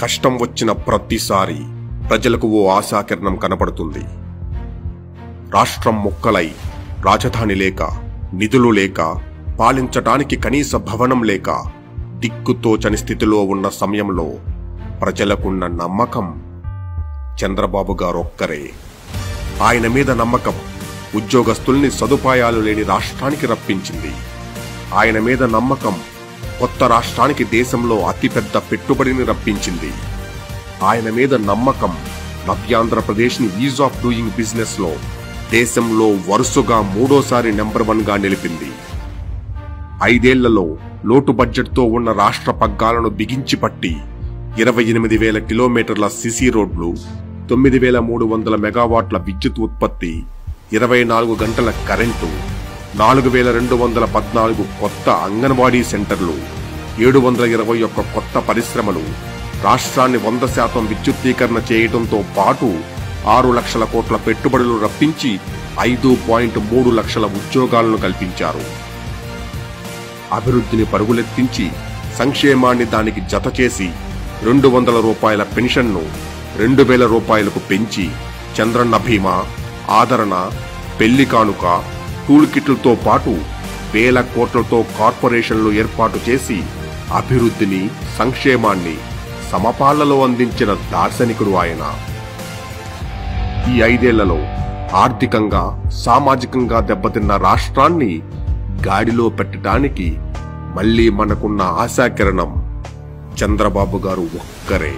కష్టం వచ్చిన ప్రతిసారి ప్రజలకు ఓ ఆశాకిరణం కనపడుతుంది. రాష్ట్రం ముక్కలై రాజధాని లేక, నిధులు లేక, పాలించటానికి కనీస భవనం లేక దిక్కుతోచని స్థితిలో ఉన్న సమయంలో ప్రజలకున్న నమ్మకం చంద్రబాబు గారొక్కరే. ఆయన మీద నమ్మకం ఉద్యోగస్తుల్ని సదుపాయాలు లేని రాష్ట్రానికి రప్పించింది. ఆయన మీద నమ్మకం కొత్త రాష్ట్రానికి దేశంలో అతిపెద్ద పెట్టుబడిని రప్పించింది. ఆయన మీద నమ్మకం నవ్యాంధ్రప్రదేశ్ని ఈజ్ ఆఫ్ డూయింగ్ బిజినెస్ లో దేశంలో వరుసగా 3వ నెంబర్ 1గా నిలిపింది. 5 ఏళ్లలో లోటు బడ్జెట్తో ఉన్న రాష్ట్ర పగ్గాలను బిగించి పట్టి 28,000 కిలోమీటర్ల సిసి రోడ్లు, 9,300 మెగావాట్ల విద్యుత్ ఉత్పత్తి, 24 గంటల కరెంటు, 4,214 కొత్త అంగన్వాడీ సెంటర్లు, 721 కొత్త పరిశ్రమలు, రాష్ట్రాన్ని 100% విద్యుత్తీకరణ చేయడంతో పాటు 6 లక్షల కోట్ల పెట్టుబడులు రప్పించి 5.3 లక్షల ఉద్యోగాలను కల్పించారు. అభివృద్ధిని పరుగులెత్తించి సంక్షేమాన్ని దానికి జత చేసి 200 రూపాయల పెన్షన్ను 2,000 రూపాయలకు పెంచి చంద్రన్న బీమా, ఆదరణ, పెళ్లి కానుక, టూల్ కిట్లతో పాటు 1,000 కోట్లతో కార్పొరేషన్లు ఏర్పాటు చేసి అభివృద్ధిని, సంక్షేమాన్ని సమపాళ్లలో అందించిన దార్శనికుడు ఆయన. ఈ 5 ఏళ్లలో ఆర్థికంగా, సామాజికంగా దెబ్బతిన్న రాష్ట్రాన్ని గాడిలో పెట్టడానికి మళ్లీ మనకున్న ఆశాకిరణం చంద్రబాబు గారు ఒక్కరే.